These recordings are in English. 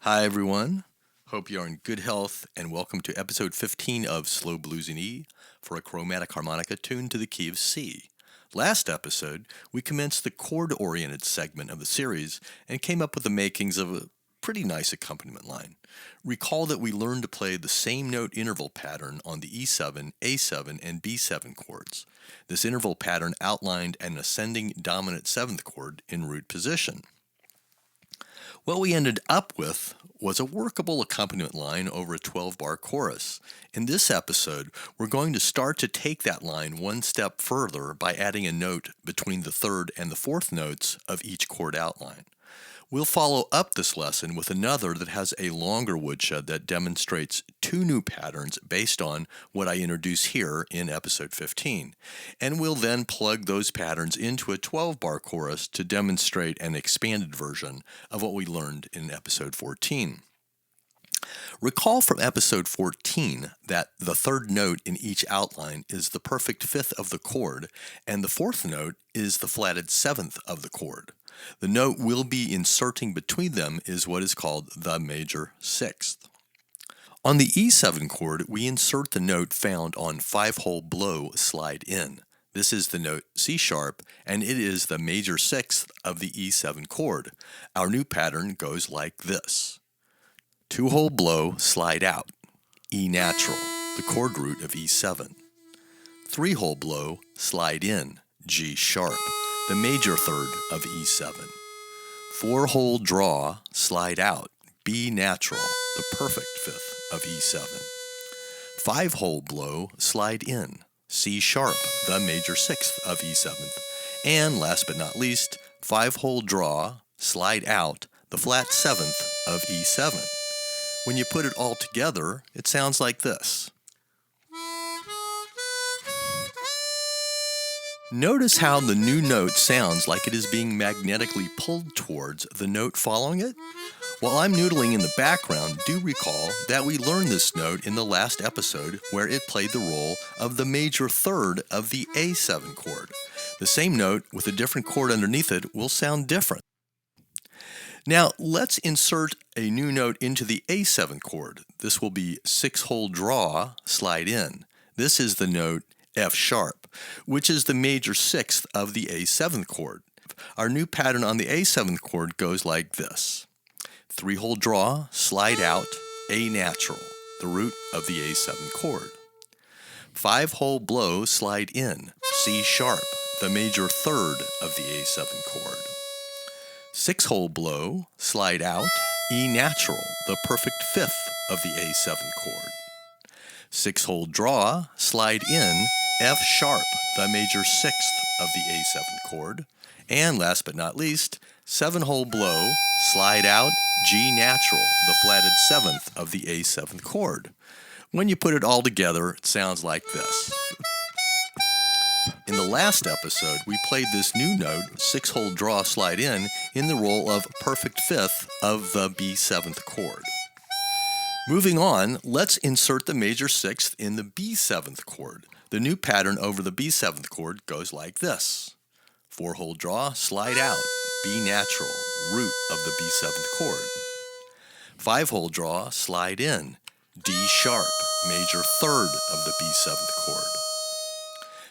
Hi, everyone. Hope you are in good health, and welcome to episode 15 of Slow Blues in E for a chromatic harmonica tuned to the key of C. Last episode, we commenced the chord-oriented segment of the series and came up with the makings of a pretty nice accompaniment line. Recall that we learned to play the same note interval pattern on the E7, A7, and B7 chords. This interval pattern outlined an ascending dominant seventh chord in root position. What we ended up with was a workable accompaniment line over a 12-bar chorus. In this episode, we're going to start to take that line one step further by adding a note between the third and the fourth notes of each chord outline. We'll follow up this lesson with another that has a longer woodshed that demonstrates two new patterns based on what I introduce here in episode 15. And we'll then plug those patterns into a 12-bar chorus to demonstrate an expanded version of what we learned in episode 14. Recall from episode 14 that the third note in each outline is the perfect fifth of the chord, and the fourth note is the flatted seventh of the chord. The note we'll be inserting between them is what is called the major sixth. On the E7 chord, we insert the note found on 5-hole blow slide in. This is the note C sharp, and it is the major sixth of the E7 chord. Our new pattern goes like this. 2-hole blow slide out, E natural, the chord root of E7. 3-hole blow slide in, G sharp, the major third of E7. 4-hole draw, slide out, B natural, the perfect fifth of E7. 5-hole blow, slide in, C sharp, the major sixth of E7. And last but not least, 5-hole draw, slide out, the flat seventh of E7. When you put it all together, it sounds like this. Notice how the new note sounds like it is being magnetically pulled towards the note following it? While I'm noodling in the background, do recall that we learned this note in the last episode where it played the role of the major third of the A7 chord. The same note with a different chord underneath it will sound different. Now let's insert a new note into the A7 chord. This will be 6-hole draw, slide in. This is the note F sharp, which is the major sixth of the A7 chord. Our new pattern on the A7 chord goes like this. 3-hole draw, slide out, A natural, the root of the A7 chord. 5-hole blow, slide in, C sharp, the major third of the A7 chord. 6-hole blow, slide out, E natural, the perfect fifth of the A7 chord. 6-hole draw, slide in, F sharp, the major sixth of the A7 chord. And last but not least, 7-hole blow, slide out, G natural, the flatted seventh of the A7 chord. When you put it all together, it sounds like this. In the last episode, we played this new note, 6-hole draw, slide in the role of perfect fifth of the B7th chord. Moving on, let's insert the major sixth in the B7th chord. The new pattern over the B7th chord goes like this. 4-hole draw, slide out, B natural, root of the B7th chord. 5-hole draw, slide in, D sharp, major third of the B7th chord.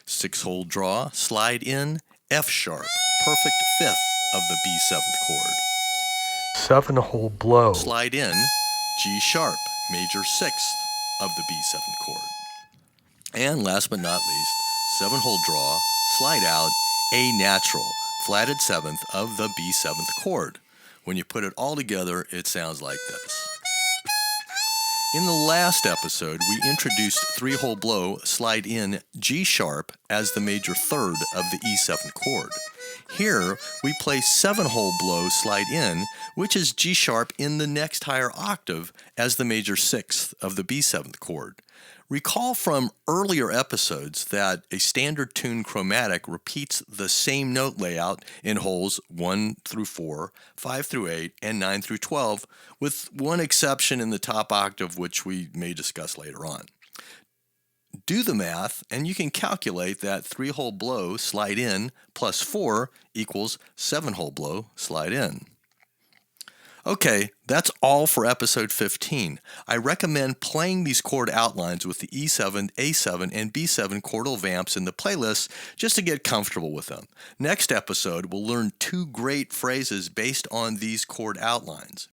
6-hole draw, slide in, F sharp, perfect fifth of the B7th chord. 7-hole blow, slide in, G sharp, major sixth of the B7th chord. And last but not least, 7-hole draw, slide out, A natural, flatted seventh of the B7th chord. When you put it all together, it sounds like this. In the last episode, we introduced 3-hole blow, slide in, G sharp as the major third of the E7 chord. Here, we play 7-hole blow, slide in, which is G sharp in the next higher octave as the major sixth of the B7th chord. Recall from earlier episodes that a standard tune chromatic repeats the same note layout in holes 1 through 4, 5 through 8, and 9 through 12, with one exception in the top octave, which we may discuss later on. Do the math, and you can calculate that 3-hole blow, slide in, plus 4 equals 7-hole blow, slide in. Okay, that's all for episode 15. I recommend playing these chord outlines with the E7, A7, and B7 chordal vamps in the playlist just to get comfortable with them. Next episode, we'll learn two great phrases based on these chord outlines.